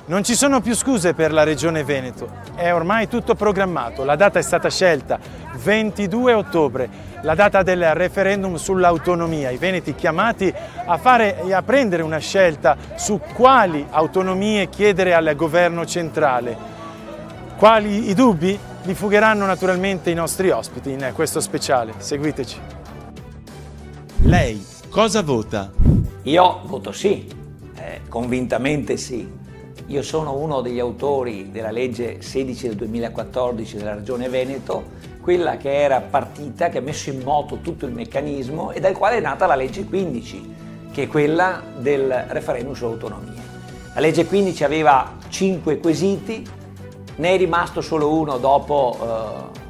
Non ci sono più scuse per la Regione Veneto, è ormai tutto programmato, la data è stata scelta, 22 ottobre, la data del referendum sull'autonomia, i veneti chiamati a fare e a prendere una scelta su quali autonomie chiedere al governo centrale. Quali i dubbi? Li fugheranno naturalmente i nostri ospiti in questo speciale, seguiteci. Lei cosa vota? Io voto sì, convintamente sì. Io sono uno degli autori della legge 16 del 2014 della Regione Veneto, quella che era partita, che ha messo in moto tutto il meccanismo e dal quale è nata la legge 15, che è quella del referendum sull'autonomia. La legge 15 aveva 5 quesiti, ne è rimasto solo uno dopo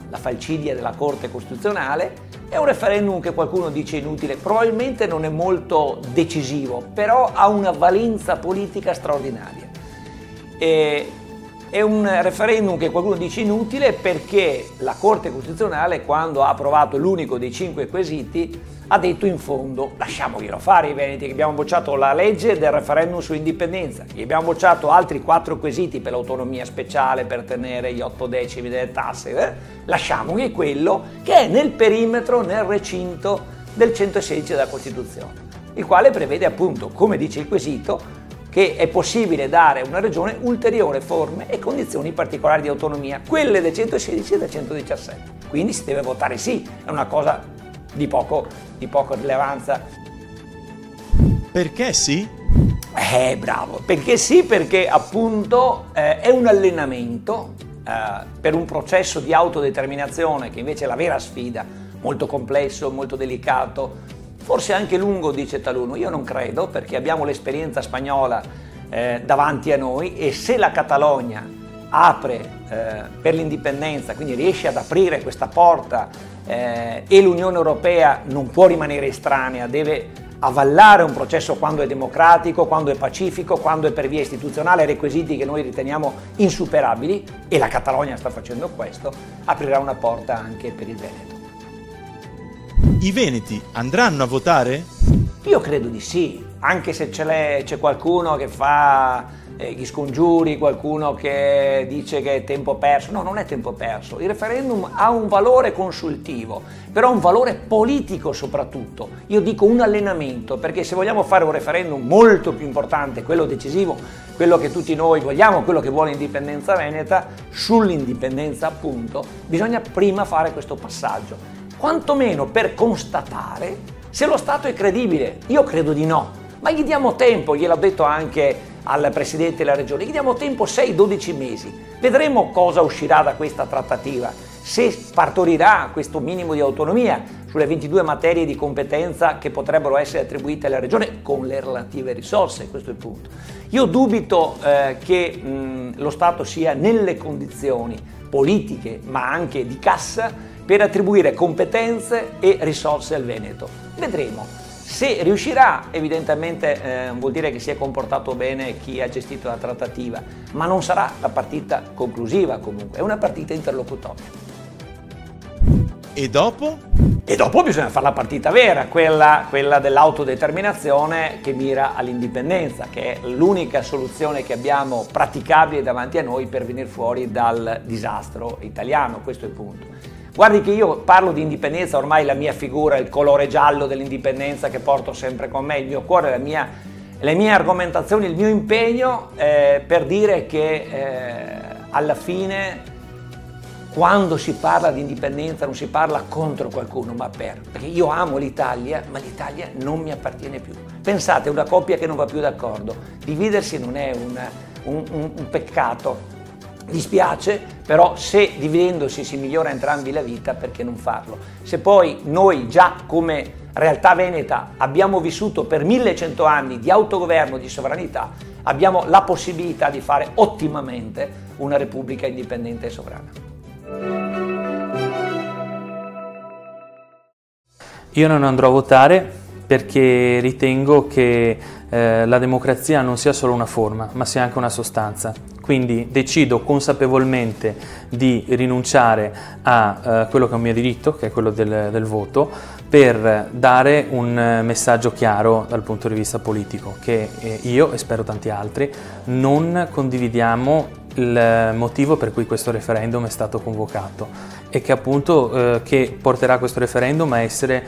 la falcidia della Corte Costituzionale. È un referendum che qualcuno dice inutile, probabilmente non è molto decisivo, però ha una valenza politica straordinaria. È un referendum che qualcuno dice inutile perché la Corte Costituzionale, quando ha approvato l'unico dei 5 quesiti, ha detto in fondo lasciamoglielo fare i veneti, che abbiamo bocciato la legge del referendum sull'indipendenza, che abbiamo bocciato altri 4 quesiti per l'autonomia speciale, per tenere gli 8 decimi delle tasse, lasciamogli quello che è nel perimetro, nel recinto del 116 della Costituzione, il quale prevede appunto, come dice il quesito, che è possibile dare a una regione ulteriori forme e condizioni particolari di autonomia, quelle del 116 e del 117. Quindi si deve votare sì, è una cosa di poca rilevanza. Perché sì? Bravo, perché sì, perché appunto è un allenamento per un processo di autodeterminazione che invece è la vera sfida, molto complesso, molto delicato, forse anche lungo, dice taluno. Io non credo, perché abbiamo l'esperienza spagnola davanti a noi e se la Catalogna apre per l'indipendenza, quindi riesce ad aprire questa porta e l'Unione Europea non può rimanere estranea, deve avvallare un processo quando è democratico, quando è pacifico, quando è per via istituzionale, requisiti che noi riteniamo insuperabili, e la Catalogna sta facendo questo, aprirà una porta anche per il Veneto. I veneti andranno a votare? Io credo di sì, anche se c'è qualcuno che fa gli scongiuri, qualcuno che dice che è tempo perso. No, non è tempo perso. Il referendum ha un valore consultivo, però un valore politico soprattutto. Io dico un allenamento, perché se vogliamo fare un referendum molto più importante, quello decisivo, quello che tutti noi vogliamo, quello che vuole l'indipendenza veneta, sull'indipendenza appunto, bisogna prima fare questo passaggio, quantomeno per constatare se lo Stato è credibile. Io credo di no, ma gli diamo tempo, gliel'ho detto anche al Presidente della Regione, gli diamo tempo 6-12 mesi, vedremo cosa uscirà da questa trattativa, se partorirà questo minimo di autonomia sulle 22 materie di competenza che potrebbero essere attribuite alla Regione con le relative risorse, questo è il punto. Io dubito che lo Stato sia nelle condizioni politiche ma anche di cassa per attribuire competenze e risorse al Veneto. Vedremo. Se riuscirà, evidentemente vuol dire che si è comportato bene chi ha gestito la trattativa, ma non sarà la partita conclusiva comunque, è una partita interlocutoria. E dopo? E dopo bisogna fare la partita vera, quella dell'autodeterminazione che mira all'indipendenza, che è l'unica soluzione che abbiamo praticabile davanti a noi per venire fuori dal disastro italiano, questo è il punto. Guardi che io parlo di indipendenza, ormai la mia figura, il colore giallo dell'indipendenza che porto sempre con me, il mio cuore, le mie argomentazioni, il mio impegno per dire che alla fine quando si parla di indipendenza non si parla contro qualcuno, ma perché io amo l'Italia, ma l'Italia non mi appartiene più. Pensate, una coppia che non va più d'accordo, dividersi non è un peccato. Dispiace, però se dividendosi si migliora entrambi la vita, perché non farlo? Se poi noi già come realtà veneta abbiamo vissuto per 1100 anni di autogoverno, di sovranità, abbiamo la possibilità di fare ottimamente una repubblica indipendente e sovrana. Io non andrò a votare perché ritengo che la democrazia non sia solo una forma, ma sia anche una sostanza. Quindi decido consapevolmente di rinunciare a quello che è un mio diritto, che è quello del voto, per dare un messaggio chiaro dal punto di vista politico, che io e spero tanti altri non condividiamo il motivo per cui questo referendum è stato convocato e che appunto che porterà questo referendum a essere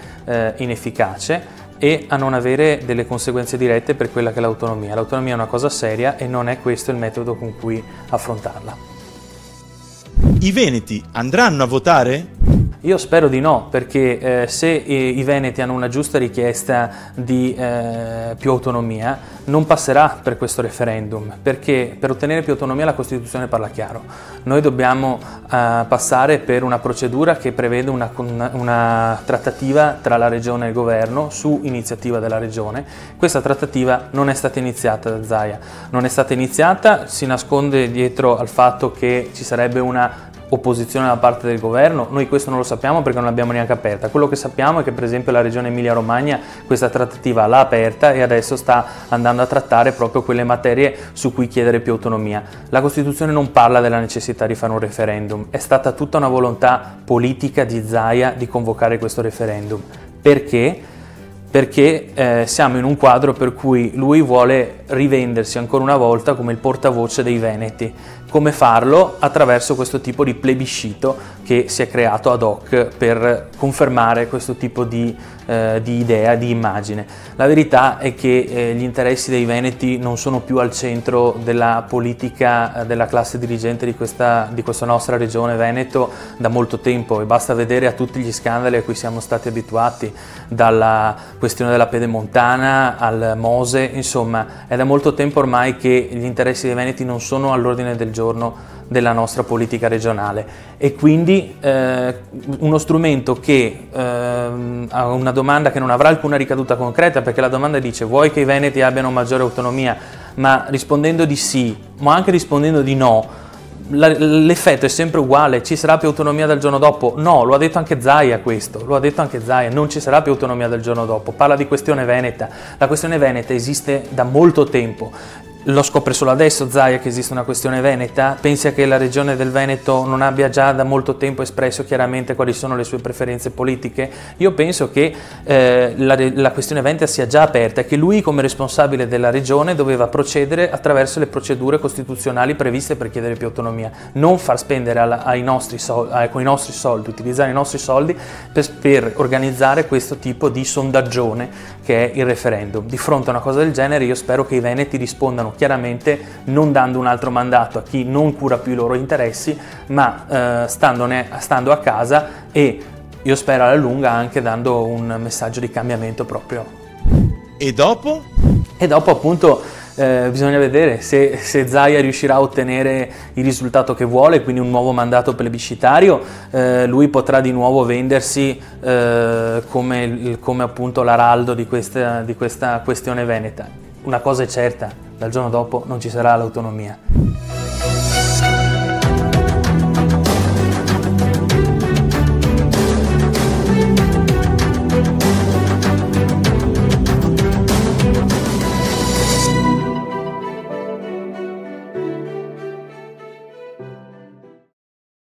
inefficace e a non avere delle conseguenze dirette per quella che è l'autonomia. L'autonomia è una cosa seria e non è questo il metodo con cui affrontarla. I veneti andranno a votare? Io spero di no, perché se i veneti hanno una giusta richiesta di più autonomia, non passerà per questo referendum, perché per ottenere più autonomia la Costituzione parla chiaro. Noi dobbiamo passare per una procedura che prevede una trattativa tra la Regione e il Governo su iniziativa della Regione. Questa trattativa non è stata iniziata da Zaia, non è stata iniziata, si nasconde dietro al fatto che ci sarebbe una opposizione da parte del governo. Noi questo non lo sappiamo perché non l'abbiamo neanche aperta. Quello che sappiamo è che per esempio la Regione Emilia-Romagna questa trattativa l'ha aperta e adesso sta andando a trattare proprio quelle materie su cui chiedere più autonomia. La Costituzione non parla della necessità di fare un referendum, è stata tutta una volontà politica di Zaia di convocare questo referendum. Perché? Perché siamo in un quadro per cui lui vuole rivendersi ancora una volta come il portavoce dei veneti. Come farlo? Attraverso questo tipo di plebiscito che si è creato ad hoc per confermare questo tipo di idea, di immagine. La verità è che gli interessi dei veneti non sono più al centro della politica della classe dirigente di questa nostra regione Veneto da molto tempo, e basta vedere a tutti gli scandali a cui siamo stati abituati, dalla questione della Pedemontana al Mose. Insomma, è da molto tempo ormai che gli interessi dei veneti non sono all'ordine del giorno della nostra politica regionale, e quindi uno strumento che ha una domanda che non avrà alcuna ricaduta concreta, perché la domanda dice: vuoi che i veneti abbiano maggiore autonomia? Ma rispondendo di sì, ma anche rispondendo di no, l'effetto è sempre uguale. Ci sarà più autonomia dal giorno dopo? No, lo ha detto anche Zaia questo, lo ha detto anche Zaia, non ci sarà più autonomia dal giorno dopo. Parla di questione veneta, la questione veneta esiste da molto tempo. Lo scopre solo adesso Zaia che esiste una questione veneta? Pensa che la regione del Veneto non abbia già da molto tempo espresso chiaramente quali sono le sue preferenze politiche? Io penso che la questione veneta sia già aperta e che lui, come responsabile della regione, doveva procedere attraverso le procedure costituzionali previste per chiedere più autonomia, non far spendere con i nostri soldi, utilizzare i nostri soldi per organizzare questo tipo di sondaggione che è il referendum. Di fronte a una cosa del genere io spero che i veneti rispondano chiaramente, non dando un altro mandato a chi non cura più i loro interessi, ma stando a casa, e io spero alla lunga anche dando un messaggio di cambiamento proprio. E dopo? E dopo appunto bisogna vedere se Zaia riuscirà a ottenere il risultato che vuole, quindi un nuovo mandato plebiscitario. Lui potrà di nuovo vendersi come appunto l'araldo di questa questione veneta. Una cosa è certa: dal giorno dopo non ci sarà l'autonomia.